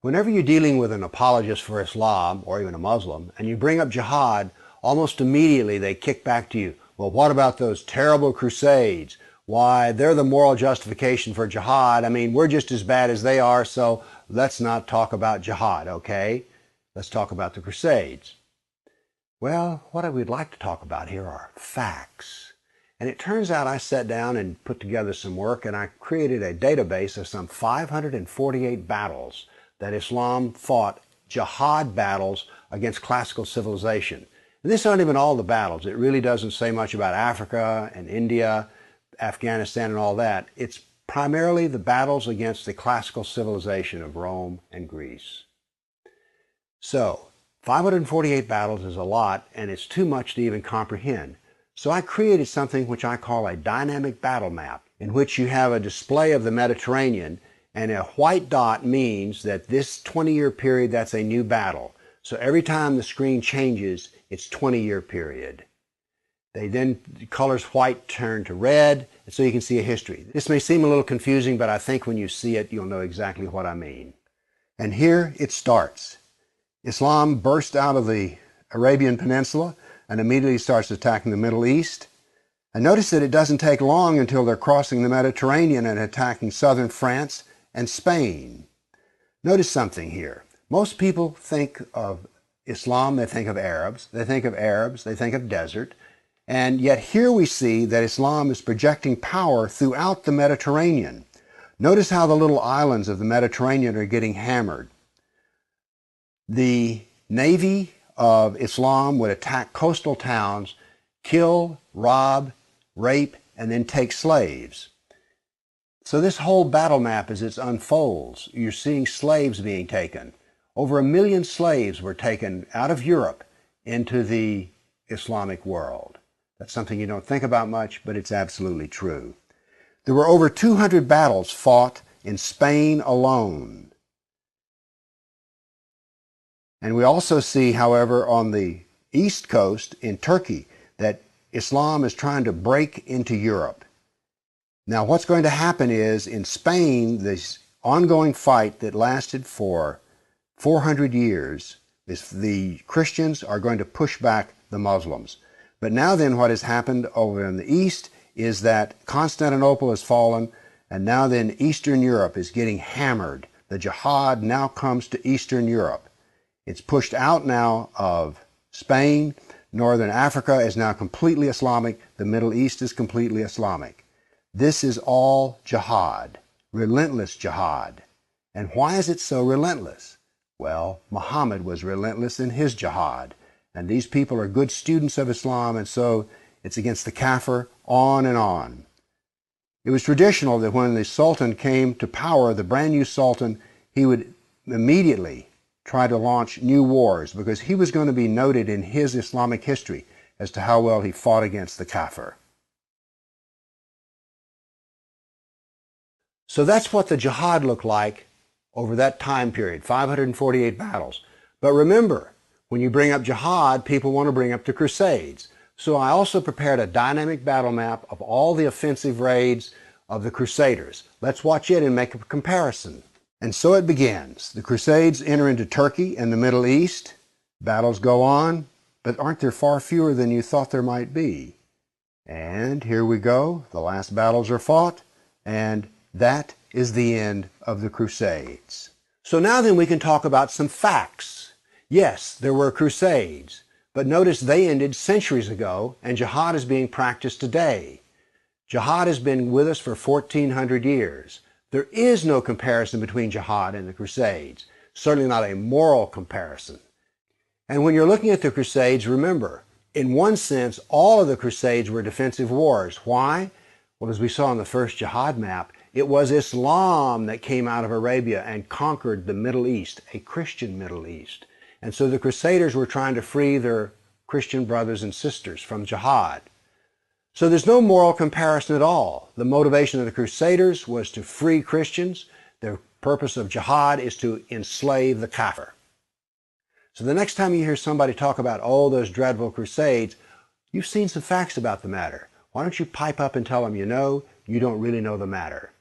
Whenever you're dealing with an apologist for Islam, or even a Muslim, and you bring up jihad, almost immediately they kick back to you, well, what about those terrible crusades? Why, they're the moral justification for jihad. I mean, we're just as bad as they are, so let's not talk about jihad, okay? Let's talk about the crusades. Well, what I would like to talk about here are facts. And it turns out I sat down and put together some work, and I created a database of some 548 battles that Islam fought, jihad battles against classical civilization. And this aren't even all the battles. It really doesn't say much about Africa and India, Afghanistan and all that. It's primarily the battles against the classical civilization of Rome and Greece. So, 548 battles is a lot, and it's too much to even comprehend. So I created something which I call a dynamic battle map, in which you have a display of the Mediterranean, and a white dot means that this 20-year period, that's a new battle. So every time the screen changes, it's 20-year period. The colors white turn to red, and so you can see a history. This may seem a little confusing, but I think when you see it, you'll know exactly what I mean. And here it starts. Islam burst out of the Arabian Peninsula and immediately starts attacking the Middle East. And notice that it doesn't take long until they're crossing the Mediterranean and attacking southern France and Spain. Notice something here. Most people think of Islam, they think of Arabs, they think of desert, and yet here we see that Islam is projecting power throughout the Mediterranean. Notice how the little islands of the Mediterranean are getting hammered. The navy of Islam would attack coastal towns, kill, rob, rape, and then take slaves. So this whole battle map, as it unfolds, you're seeing slaves being taken. Over 1 million slaves were taken out of Europe into the Islamic world. That's something you don't think about much, but it's absolutely true. There were over 200 battles fought in Spain alone. And we also see, however, on the east coast in Turkey, that Islam is trying to break into Europe. Now, what's going to happen is, in Spain, this ongoing fight that lasted for 400 years, the Christians are going to push back the Muslims. But now then, what has happened over in the east is that Constantinople has fallen, and now then Eastern Europe is getting hammered. The jihad now comes to Eastern Europe. It's pushed out now of Spain. Northern Africa is now completely Islamic. The Middle East is completely Islamic. This is all jihad, relentless jihad. And why is it so relentless? Well, Muhammad was relentless in his jihad. And these people are good students of Islam, and so it's against the kafir, on and on. It was traditional that when the Sultan came to power, the brand new Sultan, he would immediately try to launch new wars, because he was going to be noted in his Islamic history as to how well he fought against the kafir. So that's what the jihad looked like over that time period, 548 battles. But remember, when you bring up jihad, people want to bring up the Crusades. So I also prepared a dynamic battle map of all the offensive raids of the Crusaders. Let's watch it and make a comparison. And so it begins. The Crusades enter into Turkey and the Middle East. Battles go on, but aren't there far fewer than you thought there might be? And here we go. The last battles are fought, and that is the end of the Crusades. So now then we can talk about some facts. Yes, there were crusades, but notice they ended centuries ago, and jihad is being practiced today. Jihad has been with us for 1,400 years. There is no comparison between jihad and the crusades, certainly not a moral comparison. And when you're looking at the crusades, remember, in one sense, all of the crusades were defensive wars. Why? Well, as we saw on the first jihad map, it was Islam that came out of Arabia and conquered the Middle East, a Christian Middle East. And so the Crusaders were trying to free their Christian brothers and sisters from jihad. So there's no moral comparison at all. The motivation of the Crusaders was to free Christians. The purpose of jihad is to enslave the kafir. So the next time you hear somebody talk about, oh, those dreadful crusades, you've seen some facts about the matter. Why don't you pipe up and tell them you know, you don't really know the matter.